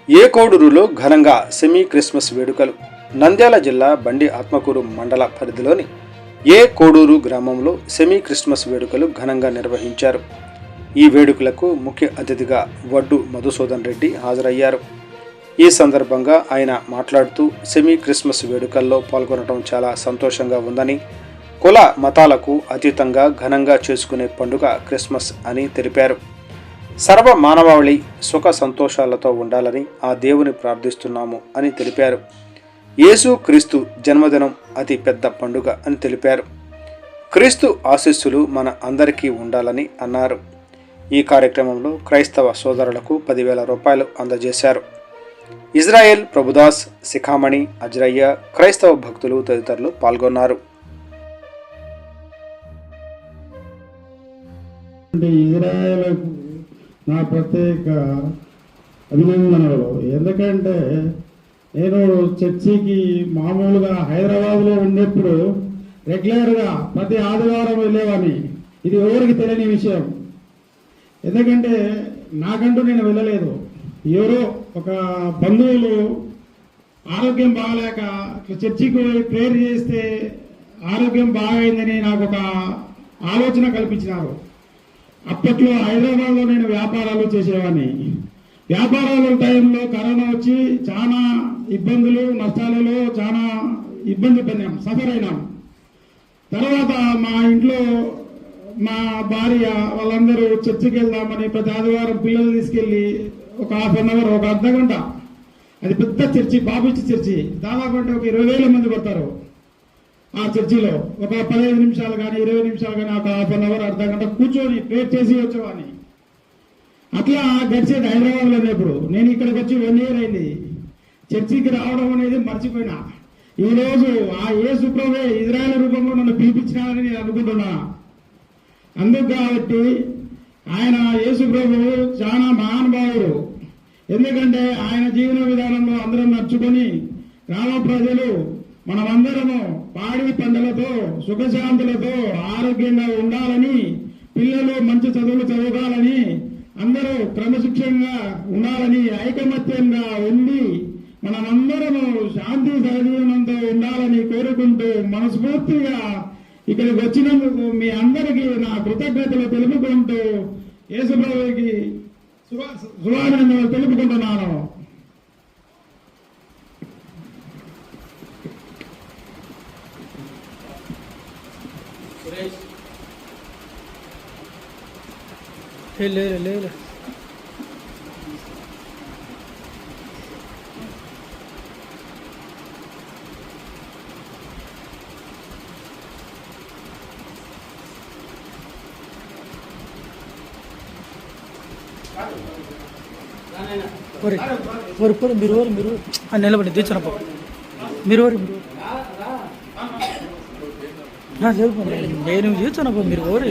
ఏ కోడూరులో ఘనంగా semi Christmas వేడుకలు. నంద్యాల జిల్లా బండి ఆత్మకూరు మండల పరిధిలోని ఏ కోడూరు గ్రామంలో సెమీ క్రిస్మస్ వేడుకలు ఘనంగా నిర్వహించారు. ఈ వేడుకలకు ముఖ్య అతిథిగా వడ్డు మధుసూదన్ రెడ్డి హాజరయ్యారు. ఈ సందర్భంగా ఆయన మాట్లాడుతూ సెమీ క్రిస్మస్ వేడుకల్లో పాల్గొనడం చాలా సంతోషంగా ఉందని, కుల మతాలకు అతీతంగా ఘనంగా చేసుకునే పండుగ క్రిస్మస్ అని తెలిపారు. సర్వ మానవాళి సుఖ సంతోషాలతో ఉండాలని ఆ దేవుని ప్రార్థిస్తున్నాము అని తెలిపారు. యేసు క్రీస్తు జన్మదినం అతి పెద్ద పండుగ అని తెలిపారు. క్రీస్తు ఆశీస్సులు మన అందరికీ ఉండాలని అన్నారు. ఈ కార్యక్రమంలో క్రైస్తవ సోదరులకు 10,000 రూపాయలు అందజేశారు. ఇజ్రాయెల్ ప్రభుదాస్, శిఖామణి, అజ్రయ్య, క్రైస్తవ భక్తులు తదితరులు పాల్గొన్నారు. నా ప్రత్యేక అభినందనలు. ఎందుకంటే నేను చర్చికి మామూలుగా హైదరాబాద్లో ఉన్నప్పుడు రెగ్యులర్గా ప్రతి ఆదివారం వెళ్ళేవాడిని. ఇది ఎవరికి తెలియని విషయం. ఎందుకంటే నాకంటూ నేను వెళ్ళలేదు. ఎవరో ఒక బంధువులు ఆరోగ్యం బాగలేక చర్చికి పోయి ప్రేయర్ చేస్తే ఆరోగ్యం బాగైందని నాకు ఒక ఆలోచన కల్పించినారు. అప్పట్లో హైదరాబాద్లో నేను వ్యాపారాలు చేసేవాడిని. వ్యాపారాల టైంలో కరోనా వచ్చి చాలా ఇబ్బందులు, నష్టాలలో చాలా ఇబ్బంది పడినాం, సఫర్ అయినాం. తర్వాత మా ఇంట్లో మా భార్య వాళ్ళందరూ చర్చికి వెళ్దామని ప్రతి ఆదివారం పిల్లలు తీసుకెళ్ళి ఒక హాఫ్ అన్ అవర్, ఒక అర్ధ గంట, అది పెద్ద చర్చి, బాబిచ్చి చర్చి, దాదాపు అంటే ఒక 20,000 మంది పడతారు ఆ చర్చిలో. ఒక 15 నిమిషాలు కానీ 20 నిమిషాలు కానీ ఒక హాఫ్ అన్ అవర్, అర్ధ గంట కూర్చొని ప్రేయర్ చేసి వచ్చేవాడిని. అట్లా గడిచేది హైదరాబాద్లో ఉన్నప్పుడు. నేను ఇక్కడికి వచ్చి 1 year అయింది. చర్చికి రావడం అనేది మర్చిపోయినా. ఈరోజు ఆ యేసు ప్రభువే ఇజ్రాయేల్ రూపంలో నన్ను పిలిపించినారని నేను అనుకుంటున్నా. అందుకు కాబట్టి ఆయన యేసు ప్రభువు చాలా మహానుభావుడు. ఎందుకంటే ఆయన జీవన విధానంలో అందరం నడుచుకొని గ్రామ ప్రజలు మనమందరము పాడి పంటలతో సుఖశాంతులతో ఆరోగ్యంగా ఉండాలని, పిల్లలు మంచి చదువులు చదవాలని, అందరూ క్రమశిక్షణగా ఉండాలని, ఐకమత్యంగా ఉండి మనమందరము శాంతి సహజీవనంతో ఉండాలని కోరుకుంటూ మనస్ఫూర్తిగా ఇక్కడికి వచ్చినందుకు మీ అందరికీ నా కృతజ్ఞతలు తెలుపుకుంటూ యేసుప్రభువుకి శుభాభినందనలు తెలుపుకుంటున్నాను. ले మీరు నిలబడి తెచ్చినప్ప మీరు నేను చేస్తానప్ప మీరు ఎవరు